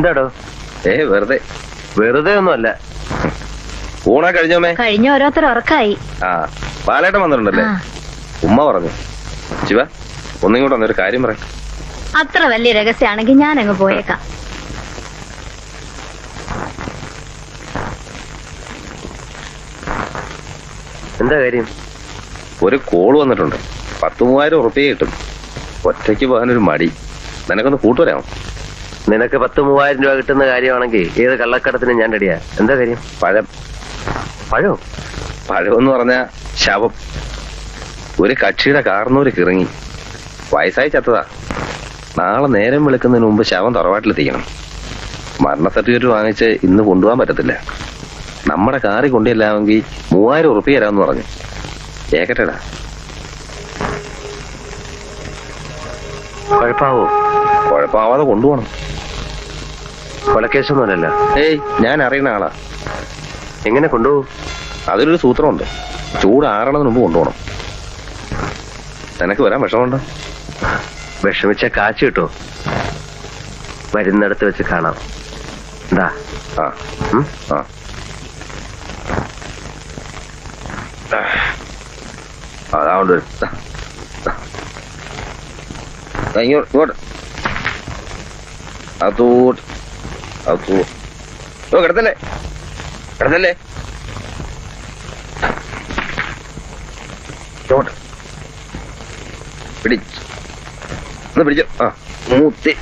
എന്താടോ? വെറുതെ. വെറുതെ ഒന്നുമല്ല. ഊണാ കഴിഞ്ഞോമേ? കഴിഞ്ഞ ഓരോരുത്തർ ഉറക്കായി. ആ, ബാലേട്ടൻ വന്നിട്ടുണ്ടല്ലേ? ഉമ്മ പറഞ്ഞു. ശിവ, ഒന്നിങ്ങോട്ട് വന്നൊരു കാര്യം പറയാം. അത്ര വലിയ രഹസ്യമാണെങ്കിൽ ഞാൻ അങ്ങ് പോയേക്കാം. എന്താ കാര്യം? ഒരു കോള് വന്നിട്ടുണ്ട്. 10,000 ഉറുപ്പിക കിട്ടും. ഒറ്റയ്ക്ക് പോകാനൊരു മടി. നിനക്കൊന്ന് കൂട്ടുവരാമോ? നിനക്ക് 10,000 രൂപ കിട്ടുന്ന കാര്യമാണെങ്കിൽ ഏത് കള്ളക്കടത്തിന് ഞാൻ റെഡിയാ. എന്താ കാര്യം? പഴം. പഴമെന്ന് പറഞ്ഞ ശവം. ഒരു കക്ഷിയുടെ കാർന്നൂര് കിറങ്ങി വയസ്സായി ചത്തതാ. നാളെ നേരം വെളുക്കുന്നതിന് മുമ്പ് ശവം തറവാട്ടിലെത്തിക്കണം. മരണ സർട്ടിഫിക്കറ്റ് വാങ്ങിച്ച് ഇന്ന് കൊണ്ടുപോകാൻ പറ്റത്തില്ല. നമ്മുടെ കാറി കൊണ്ടില്ലാമെങ്കിൽ 3,000 ഉറുപ്പിക തരാമെന്ന് പറഞ്ഞു. കേക്കട്ടെടാ. കുഴപ്പാവോ? കുഴപ്പമാവാതെ കൊണ്ടുപോകണം. കൊലക്കേസൊന്നുമല്ലല്ലോ. ഞാൻ അറിയുന്ന ആളാ. എങ്ങനെ കൊണ്ടുപോകും? അതിലൊരു സൂത്രമുണ്ട്. ചൂടാറണതിന് മുമ്പ് കൊണ്ടുപോകണം. നിനക്ക് വരാൻ വിഷമമുണ്ടോ? വിഷമിച്ച കാച്ചു കിട്ടോ? വരുന്നിടത്ത് വെച്ച് കാണാം. എന്താ? അതുകൊണ്ട് ഇങ്ങോട്ട് അതോട്ട് കിടത്തല്ലേ ഇങ്ങോട്ട് പിടിച്ചോ. മൂത്തി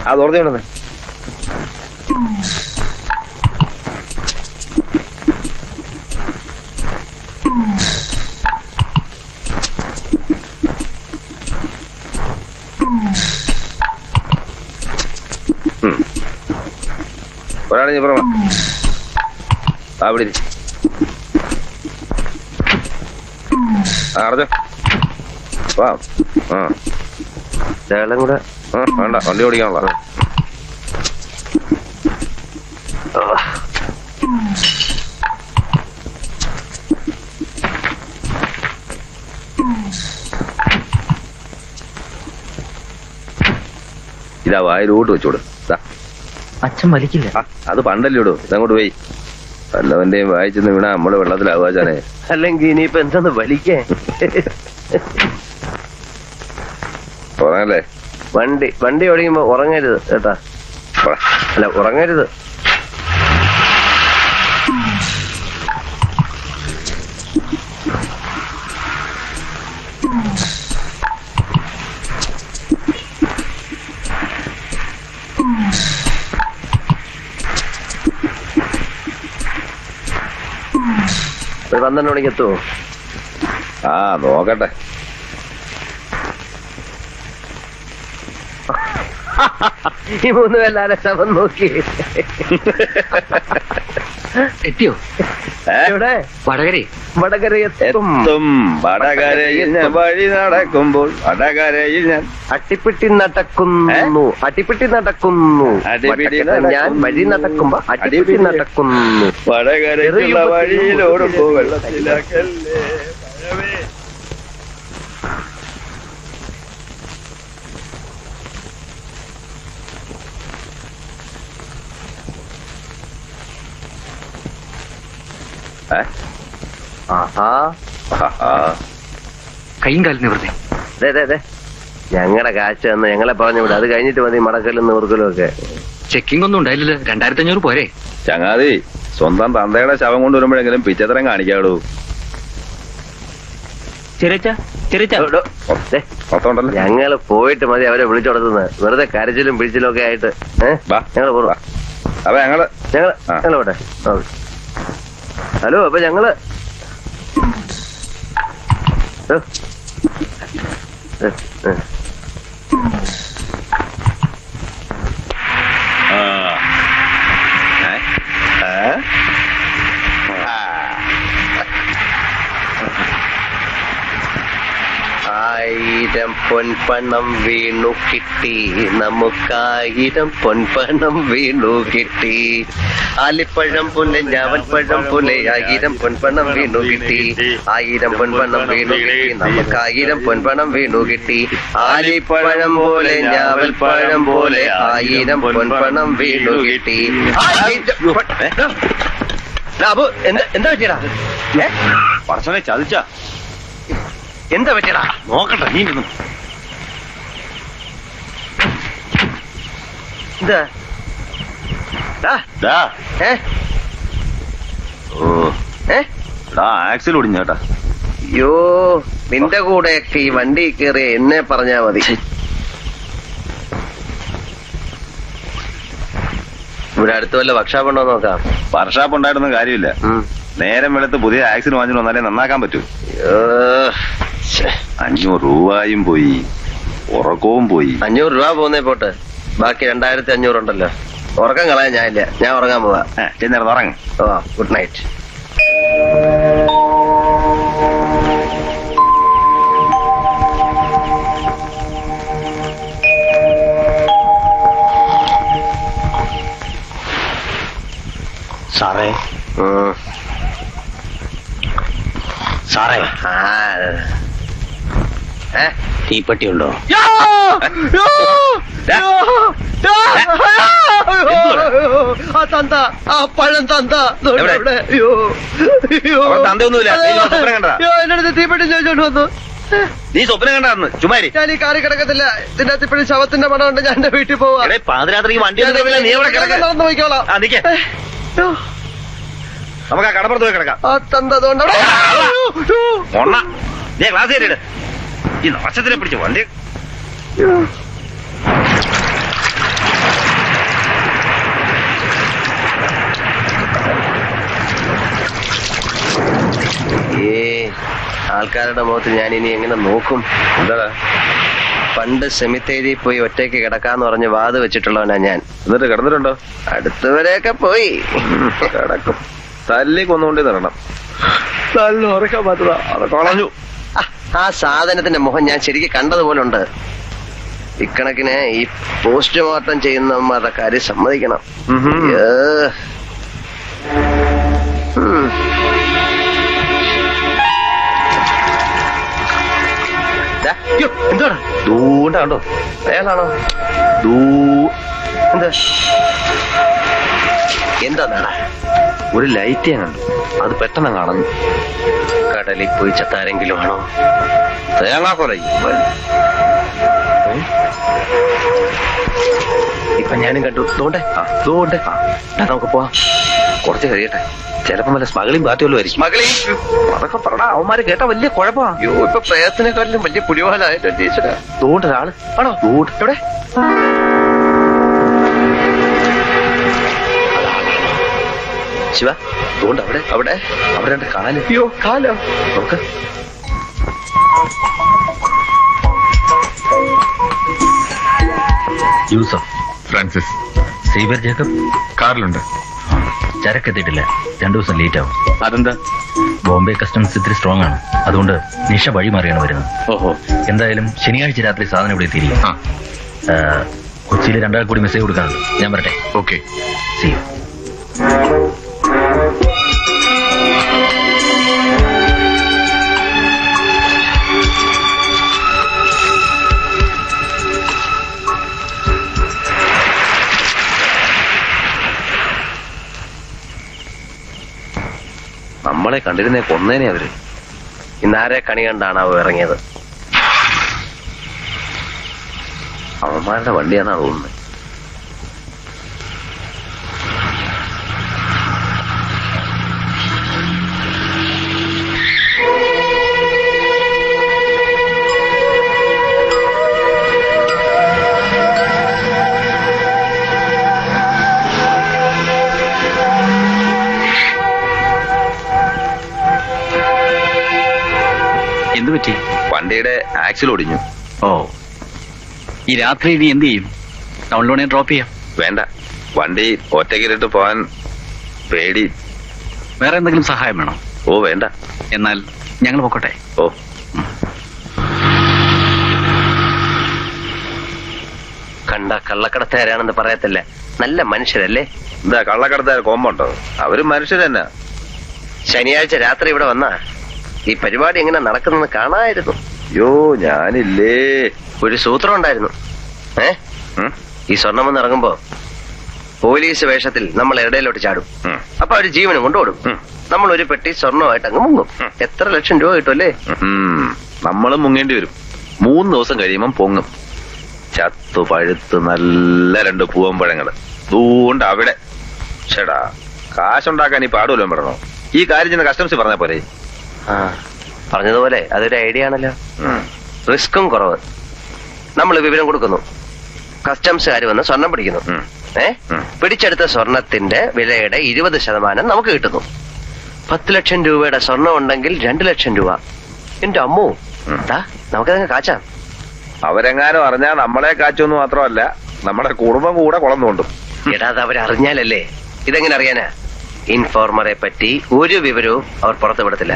അത് ഓർമ്മയുണ്ടെന്ന്. ഒരാളെ നീ പറഞ്ഞ അവിടെ അടച്ചോ. വാ. ശകലം കൂടെ വേണ്ട, വണ്ടി ഓടിക്കാനുള്ള. ഇതാ വായിലോട്ട് വെച്ചോട്. അച്ഛൻ വലിക്കില്ല. അത് പണ്ടല്ലേ ഇടൂ. ഇതങ്ങോട്ട് പോയി വല്ലവന്റെയും വായിച്ചെന്ന് വീണാ നമ്മള് വെള്ളത്തിലാവാച്ചാനെ. അല്ലെങ്കിൽ ഇനിയിപ്പോ എന്താന്ന് വലിക്കേ? ഉറങ്ങല്ലേ? വണ്ടി ഓടിക്കുമ്പോ ഉറങ്ങരുത് കേട്ടാ. അല്ല, ഉറങ്ങരുത്. ഒരു 12 മണിക്ക് എത്തുമോ? നോക്കട്ടെ. ഈ 3 പേരുടെ ശവം നോക്കി എത്തിയോ? ഇവിടെ വടകര എത്തും. വടകരയിൽ ഞാൻ വഴി നടക്കുമ്പോൾ വടകരയിൽ ഞാൻ അട്ടിപ്പിട്ടി നടക്കുന്നു. ഞാൻ വഴി നടക്കുമ്പോ അട്ടിപ്പിട്ടി നടക്കുന്നു. വടകരയുള്ള വഴിയിലോടുമ്പോ വെള്ളത്തിലാക്കല്ലേ. കൈയും കാലിന് വെറുതെ ഞങ്ങളുടെ കാശ് തന്ന് ഞങ്ങളെ പറഞ്ഞു വിടും. അത് കഴിഞ്ഞിട്ട് മതി മടക്കലും നൂർക്കലും ഒക്കെ. ചെക്കിംഗ് ഒന്നും ഉണ്ടായില്ലല്ലോ. 2,500 പോരെ? ചങ്ങാതി, സ്വന്തം തന്തയുടെ ശവം കൊണ്ടുവരുമ്പോഴെങ്കിലും പിച്ചത്തരം കാണിക്കാടൂ. ഞങ്ങള് പോയിട്ട് മതി അവരെ വിളിച്ചോടത്തുന്നത്. വെറുതെ കരച്ചിലും പിടിച്ചിലും ഒക്കെ ആയിട്ട് ഞങ്ങള് പോവാ. അപ്പൊ ഞങ്ങള് പോട്ടെ. ഹലോ, അപ്പൊ ഞങ്ങള് പൊൻപണം വീണു കിട്ടി, നമുക്കായിരം പൊൻപണം വീണു കിട്ടി. ആലിപ്പഴം പോലെ ഞാവൽപ്പഴം പോലെ 1000 പൊൻപണം വീണു കിട്ടി. 1000 പൊൻപണം വീണു കിട്ടി, നമുക്കായിരം പൊൻപണം വീണു കിട്ടി. ആലിപ്പഴം പോലെ ഞാവൽപ്പഴം പോലെ 1000 പൊൻപണം വീണു കിട്ടി. അപ്പൊ എന്താ പറ്റിയടാ? പറച്ചനെ ചതിച്ച എന്താ പറ്റിയടാ? നോക്കട്ടെ നീ നിന്നു. എന്താ ആക്സിൽ ഒടിഞ്ഞ കേട്ടാ. അയ്യോ, നിന്റെ കൂടെയൊക്കെ ഈ വണ്ടി കയറിയ എന്നെ പറഞ്ഞാ മതി. ഇവിടെ അടുത്ത് വല്ല വർക്ക്ഷോപ്പ് ഉണ്ടോ നോക്കാം. വർക്ക്ഷോപ്പ് ഉണ്ടായിരുന്ന കാര്യമില്ല. നേരം വെളുത്ത് പുതിയ ആക്സിൽ വാങ്ങിച്ചു വന്നാലേ നന്നാക്കാൻ പറ്റൂ. 500 രൂപയും പോയി, ഉറക്കവും പോയി. 500 രൂപ പോകുന്നേ പോട്ട്, ബാക്കി 2500 ഉണ്ടല്ലോ. ഉറക്കം കളയാൻ ഞാനില്ല, ഞാൻ ഉറങ്ങാൻ പോവാ. ചെന്നിരുന്ന് ഉറങ്ങ്. ഓ, ഗുഡ് നൈറ്റ്. സാറേ സാറേ തീപ്പെട്ടിയുണ്ടോ? പഴം തന്ത എന്നടുത്ത് തീപ്പെട്ടി ചോദിച്ചോണ്ട് വന്നു. നീ സ്വപ്നം കണ്ടാന്ന് ചുമാരി. ഞാൻ ഈ കാറി കിടക്കത്തില്ല, ഇതിന്റെ അകത്ത് ഇപ്പോഴും ശവത്തിന്റെ പടം ഉണ്ട്. ഞാൻ എന്റെ വീട്ടിൽ പോവാ. പാതിരാത്രി വണ്ടി നടന്നു പോയിക്കോളാം. നമുക്ക് ആ കടപ്പുറത്ത് പോയി കിടക്കാം. ആ തന്ത അതുകൊണ്ട് നീ ക്ലാസ് കയറിയിട്. ഈ നാശത്തിനെ പിടിച്ച് വണ്ടി ആൾക്കാരുടെ മുഖത്ത് ഞാൻ ഇനി എങ്ങനെ നോക്കും? എന്താ പണ്ട് സെമിത്തേരി പോയി ഒറ്റയ്ക്ക് കിടക്കാന്ന് പറഞ്ഞ് വാത് വെച്ചിട്ടുള്ളവനാ ഞാൻ. എന്നിട്ട് കിടന്നിട്ടുണ്ടോ? അടുത്തവരെയൊക്കെ പോയി കിടക്കും. തല്ലി കൊന്നുകൊണ്ടേ തരണം. നല്ല ഉറക്കം മാത്രം. അത് കളഞ്ഞു. ആ സാധനത്തിന്റെ മുഖം ഞാൻ ശരിക്കും കണ്ടതുപോലുണ്ട്. ഇക്കണക്കിന് ഈ പോസ്റ്റ്മോർട്ടം ചെയ്യുന്നവന്മാരുടെ കാര്യം സമ്മതിക്കണം. എന്താണ് ദൂണ്ടാണ്ടോ? അയാളാണോ? എന്താ ഒരു ലൈറ്റ് ഞാൻ കണ്ടു, അത് പെട്ടെന്ന് കാണുന്നു. കടലിൽ പോയി ചത്താരെങ്കിലും ആണോ? തേങ്ങാക്കൊല ഇപ്പൊ ഞാനും കണ്ടു. ദോണ്ടേ നമുക്ക് പോവാം. കുറച്ച് കഴിയട്ടെ, ചിലപ്പോ വല്ല സ്മഗ്ലിംഗ് പാർട്ടികളും ആയിരിക്കും. അതൊക്കെ പറഞ്ഞാ അവന്മാര് കേട്ടാ വലിയ കുഴപ്പമാണ്. അയ്യോ, ഇപ്പൊ പ്രയത്നക്കാരിലും വലിയ പുലിവാലായിട്ട് ടീച്ചറാ. ദൂണ്ട് ഒരാള് ആണോ? എവിടെ? ശിവ, ദൂണ്ട് അവിടെ അവിടെ അവിടെ രണ്ട് കാല്. അയ്യോ, കാലോ? നോക്ക്. യൂസഫ്, ഫ്രാൻസിസ്, സീബർ ജേക്കബ് കാറിലുണ്ട്. ചരക്കെത്തിയിട്ടില്ല, 2 ദിവസം ലേറ്റ് ആവും. അതെന്താ? ബോംബെ കസ്റ്റംസ് ഇത്തിരി സ്ട്രോങ് ആണ്, അതുകൊണ്ട് നിഷ വഴി മാറിയാണ് വരുന്നത്. ഓഹോ. എന്തായാലും ശനിയാഴ്ച രാത്രി സാധനം ഇവിടെ എത്തിയിരിക്കും. കൊച്ചിയിൽ 2 ആൾ കൂടി മെസ്സേജ് കൊടുക്കാനുണ്ട്. ഞാൻ വരട്ടെ. ഓക്കെ. See you. നമ്മളെ കണ്ടിരുന്നേ കൊന്നേനെ അവര്. ഇന്നാരെ കണി കണ്ടാണാവോ ഇറങ്ങിയത്? അവന്മാരുടെ വണ്ടിയാണെന്നാ തോന്നുന്നത്. എന്തു പറ്റി? വണ്ടിയുടെ ആക്സിൽ ഒടിഞ്ഞു. ഓ, ഈ രാത്രി നീ എന്ത് ചെയ്യും? ടൗണിലോണെ ഡ്രോപ്പ് ചെയ്യാം. വേണ്ട, വണ്ടി ഒറ്റയ്ക്കിലിട്ട് പോവാൻ പേടി. വേറെ എന്തെങ്കിലും സഹായം വേണോ? ഓ വേണ്ട. എന്നാൽ ഞങ്ങൾ പൊക്കോട്ടെ. ഓ കണ്ട കള്ളക്കടത്തുകാരാണെന്ന് പറയത്തില്ല, നല്ല മനുഷ്യരല്ലേ. എന്താ കള്ളക്കടത്തുകാർ കോമ്പുണ്ടോ? അവര് മനുഷ്യർ തന്നെ. ശനിയാഴ്ച രാത്രി ഇവിടെ വന്നാ ഈ പരിപാടി എങ്ങനെ നടക്കുന്നെന്ന് കാണാമായിരുന്നു. യോ ഞാനില്ലേ. ഒരു സൂത്രം ഉണ്ടായിരുന്നു. ഈ സ്വർണം വന്ന് ഇറങ്ങുമ്പോ പോലീസ് വേഷത്തിൽ നമ്മൾ ഇടയിലോട്ട് ചാടും. അപ്പൊ അവര് ജീവനും കൊണ്ടുപോടും. നമ്മൾ ഒരു പെട്ടി സ്വർണമായിട്ട് അങ്ങ് മുങ്ങും. എത്ര ലക്ഷം രൂപ കിട്ടും അല്ലേ? നമ്മളും മുങ്ങേണ്ടി വരും. 3 ദിവസം കഴിയുമ്പം പൊങ്ങും. ചത്തു പഴുത്ത് നല്ല 2 പൂവമ്പഴങ്ങള് ദൂണ്ട് അവിടെ. ചേടാ, കാശുണ്ടാക്കാൻ ഈ പാടുവല്ലോ പറയണോ? ഈ കാര്യം ചെന്ന് കസ്റ്റംസ് പറഞ്ഞ പോലെ. പറഞ്ഞതുപോലെ അതൊരു ഐഡിയ ആണല്ലോ. റിസ്ക്കും കുറവ്. നമ്മൾ വിവരം കൊടുക്കുന്നു, കസ്റ്റംസുകാർ വന്ന് സ്വർണം പിടിക്കുന്നു. പിടിച്ചെടുത്ത സ്വർണത്തിന്റെ വിലയുടെ 20% നമുക്ക് കിട്ടുന്നു. 10 ലക്ഷം രൂപയുടെ സ്വർണം ഉണ്ടെങ്കിൽ 2 ലക്ഷം രൂപ. എന്റെ അമ്മോ, നമുക്കതങ്ങ് കാച്ചാം. അവരെങ്ങാനും അറിഞ്ഞാൽ നമ്മളെ കാച്ചൊന്നും മാത്രമല്ല, നമ്മുടെ കുടുംബം കൂടെ കുളം തോണ്ടും. എടാ, അത് അവരറിഞ്ഞാലല്ലേ. ഇതെങ്ങനെ അറിയാനാ? ഇൻഫോർമറെ പറ്റി ഒരു വിവരവും അവർ പുറത്തു വിടത്തില്ല.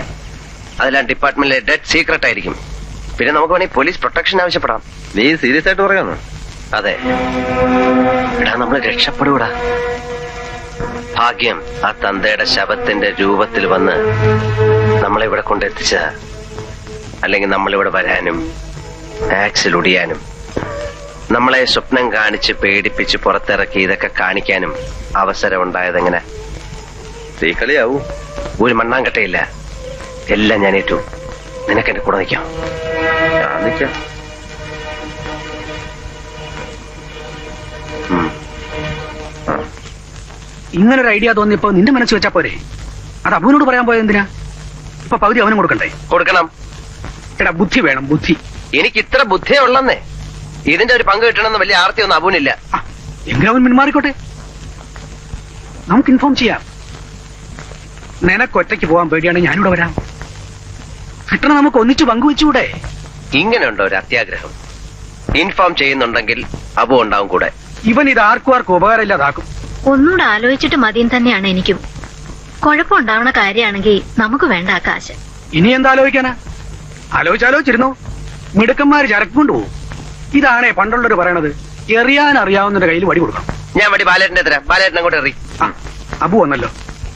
അതെല്ലാം ഡിപ്പാർട്ട്മെന്റിലെ ഡെഡ് സീക്രട്ട് ആയിരിക്കും. പിന്നെ നമുക്ക് വേണമെങ്കിൽ പോലീസ് പ്രൊട്ടക്ഷൻ ആവശ്യപ്പെടാം. നീ സീരിയസ് ആയിട്ട് പറയുന്നു? അതെ. എടാ, നമ്മൾ രക്ഷപ്പെടൂടാ. ഭാഗ്യം ആ തന്തയുടെ ശവത്തിന്റെ രൂപത്തിൽ വന്ന് നമ്മളെ ഇവിടെ കൊണ്ടെത്തിച്ച. അല്ലെങ്കിൽ നമ്മളിവിടെ വരാനും ആക്സിൽ ഒടിയാനും നമ്മളെ സ്വപ്നം കാണിച്ച് പേടിപ്പിച്ച് പുറത്തിറക്കി ഇതൊക്കെ കാണിക്കാനും അവസരം ഉണ്ടായതെങ്ങനെ? തീക്കളിയാവൂ. ഒരു മണ്ണാങ്കട്ടയില്ല. എല്ലാം ഞാൻ ഏറ്റു. നിനക്കെന്റെ കൂടെ നിൽക്കാം. ഞാൻ നിൽക്കാം. ഇങ്ങനൊരു ഐഡിയ തോന്നിയപ്പോ നിന്റെ മനസ്സ് വെച്ചാ പോരെ? അത് അബുവിനോട് പറയാൻ പോയത് എന്തിനാ? ഇപ്പൊ പകുതി അവനും കൊടുക്കണ്ടേ? കൊടുക്കണം. എടാ, ബുദ്ധി വേണം, ബുദ്ധി. എനിക്ക് ഇത്ര ബുദ്ധിയേ ഉള്ളന്നേ. ഇതിന്റെ ഒരു പങ്ക് കിട്ടണമെന്ന് വലിയ ആർത്തിയൊന്നും അബുവിനില്ല. എങ്കിലും അവൻ പിന്മാറിക്കോട്ടെ. നമുക്ക് ഇൻഫോം ചെയ്യാം. നിനക്ക് ഒറ്റയ്ക്ക് പോകാൻ പേടിയാണെങ്കിൽ ഞാനിവിടെ വരാം. കിട്ടണം നമുക്ക് ഒന്നിച്ച് പങ്കുവെച്ചുകൂടെ? ഇങ്ങനെയുണ്ടോ ഒരു അത്യാഗ്രഹം? ഇൻഫോം ചെയ്യുന്നുണ്ടെങ്കിൽ അബു ഉണ്ടാവും കൂടെ. ഇവൻ ഇത് ആർക്കും ഉപകാരമില്ലാതാക്കും. ഒന്നുകൂടെ ആലോചിച്ചിട്ട് മതിയും തന്നെയാണ് എനിക്കും. കുഴപ്പമുണ്ടാവണ കാര്യമാണെങ്കിൽ നമുക്ക് വേണ്ട ആ കാശ്. ഇനി എന്താ ആലോചിക്കാനാ? ആലോചിച്ചിരുന്നു. മിടുക്കന്മാര് ചരക്ക് കൊണ്ടുപോകും. ഇതാണേ പണ്ടുള്ളവര് പറയണത്, എറിയാൻ അറിയാവുന്നവരുടെ കയ്യിൽ വടി കൊടുക്കണം. ഞാൻ വടി ബാലേട്ടനെ തരാം. ബാലേട്ടൻ അങ്ങോട്ട് എറി. അബു വന്നല്ലോ.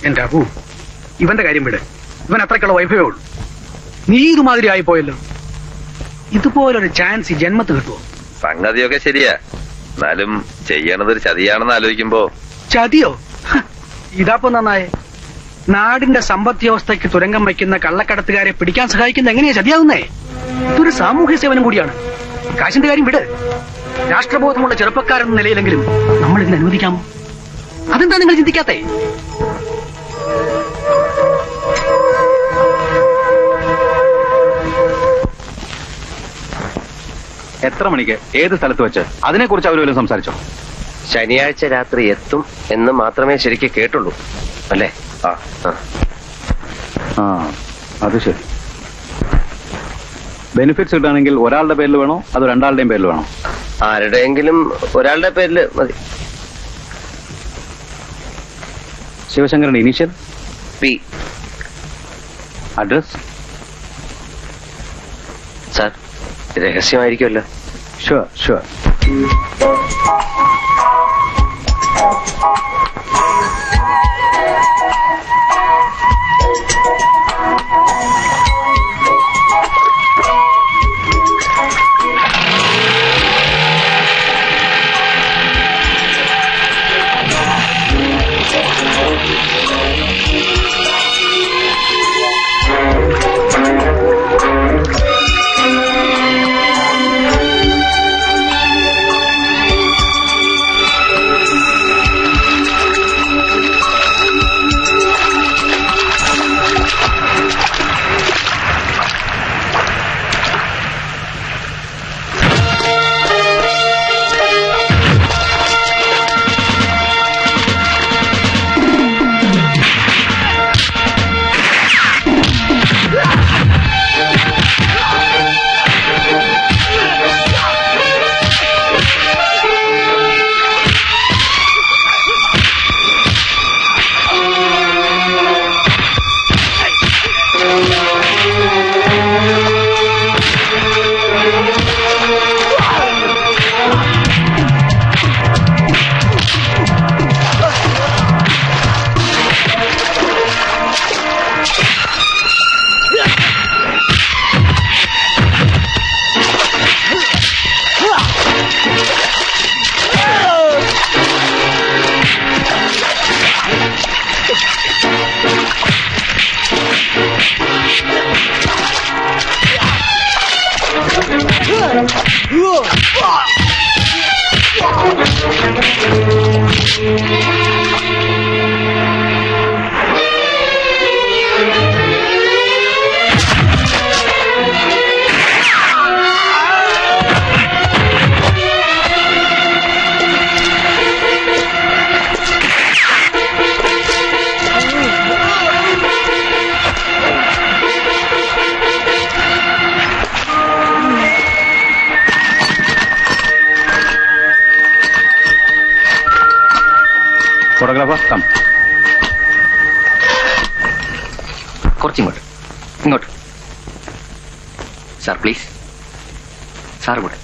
എന്റെ അബു, ഇവന്റെ കാര്യം വിട്. ഇവൻ അത്രയ്ക്കുള്ള വൈഫേ ഉള്ളൂ. നീ ഇതുമാതിരി ആയിപ്പോയല്ലോ. ഇതുപോലൊരു ചാൻസ് ഈ ജന്മത്ത് കിട്ടുമോ? സംഗതിയൊക്കെ ശരിയാ. എന്നാലും ചെയ്യണതൊരു ചതിയാണെന്ന് ആലോചിക്കുമ്പോ. ചതിയോ? ഇതാപ്പോ നന്നായേ. നാടിന്റെ സമ്പദ് വ്യവസ്ഥയ്ക്ക് തുരങ്കം വയ്ക്കുന്ന കള്ളക്കടത്തുകാരെ പിടിക്കാൻ സഹായിക്കുന്ന എങ്ങനെയാ ചതിയാവുന്നേ? ഇതൊരു സാമൂഹ്യ സേവനം കൂടിയാണ്. കാശിന്റെ കാര്യം വിട്. രാഷ്ട്രബോധമുള്ള ചെറുപ്പക്കാരെന്ന നിലയിലെങ്കിലും നമ്മൾ ഇതിന് അനുവദിക്കാമോ? അതെന്താ നിങ്ങൾ ചിന്തിക്കാത്തേ? എത്ര മണിക്ക് ഏത് സ്ഥലത്ത് വെച്ച് അതിനെക്കുറിച്ച് അവർ വല്ലതും സംസാരിച്ചോ? ശനിയാഴ്ച രാത്രി എത്തും എന്ന് മാത്രമേ ശരിക്കും കേട്ടുള്ളൂ അല്ലേ? അത് ശരി. ബെനിഫിറ്റ്സ് കിട്ടുകയാണെങ്കിൽ ഒരാളുടെ പേരിൽ വേണോ അതോ 2 പേരിൽ വേണോ? ആരുടെയെങ്കിലും ഒരാളുടെ പേരിൽ മതി. ശിവശങ്കരന്റെ ഇനീഷ്യൽ പി. അഡ്രസ്? സാർ, രഹസ്യമായിരിക്കുമല്ലോ. ഷുവർ. കുറച്ചിങ്ങോട്ട്, ഇങ്ങോട്ട്. സാർ പ്ലീസ്, സാർ കൂടെ.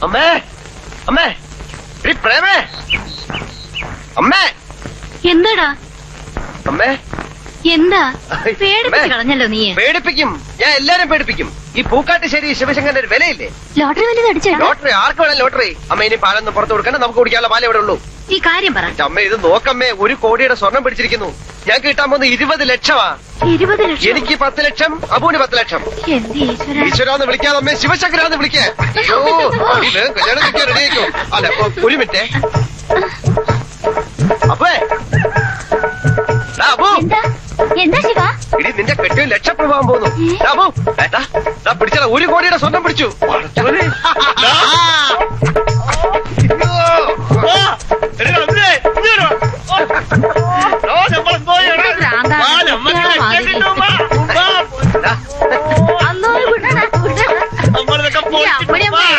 അമ്മേ അമ്മേ എടി പ്രേമേ അമ്മേ എന്താടാ അമ്മേ എന്താ പേടിപ്പിച്ച് കളഞ്ഞല്ലോ നീ. പേടിപ്പിക്കും, ഞാൻ എല്ലാരും പേടിപ്പിക്കും. ഈ പൂക്കാട്ടുശ്ശേരി ശിവശങ്കരന്റെ ഒരു വിലയില്ലേ? ലോട്ടറി വല്ലതും അടിച്ചേട്ടാ? ലോട്ടറി ആർക്ക് വേണം ലോട്ടറി? അമ്മ ഇനി പാലൊന്നും പുറത്ത് കൊടുക്കണ്ട, നമുക്ക് കുടിക്കാനുള്ള പാലേ ഇവിടെ ഉള്ളൂ. ഈ കാര്യം പറ. അമ്മ ഇത് നോക്കമ്മേ, 1 കോടിയുടെ സ്വർണം പിടിച്ചിരിക്കുന്നു. ഞാൻ കിട്ടാൻ പോകുന്നത് 20 ലക്ഷമാ. 20 ലക്ഷം? എനിക്ക് 10 ലക്ഷം, അബുവിന് 10 ലക്ഷം. എന്ത് ഈശ്വര. ഈശ്വരാന്ന് വിളിക്കാതെ അമ്മേ, ശിവശങ്കരാന്ന് വിളിക്കേ. അയ്യോ ഇത് കല്യാണം കഴിക്കാൻ റെഡി ആയിക്കോ. അല്ല ഒരു മിനിറ്റ് അപ്പേ. അബു എന്താ ശിവ? ഇനി നിന്റെ കെട്ടിയും ലക്ഷപ്രഭാവം പോകുന്നു. അബു പിടിച്ചാ 1 കോടിയുടെ സ്വർണം പിടിച്ചു.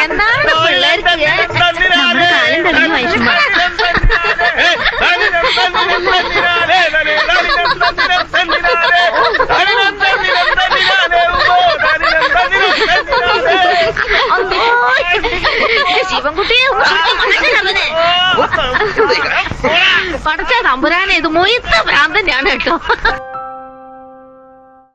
എന്താണ് പിള്ളേർക്ക് നമ്മുടെ കാലം തെളിഞ്ഞു വയസ്സുമ്പോ. ശിവൻകുട്ടിയെ പടച്ച തമ്പുരാനെ ഇത് മൊയ്ത്ത ഭ്രാന്തന്നെയാണ് കേട്ടോ.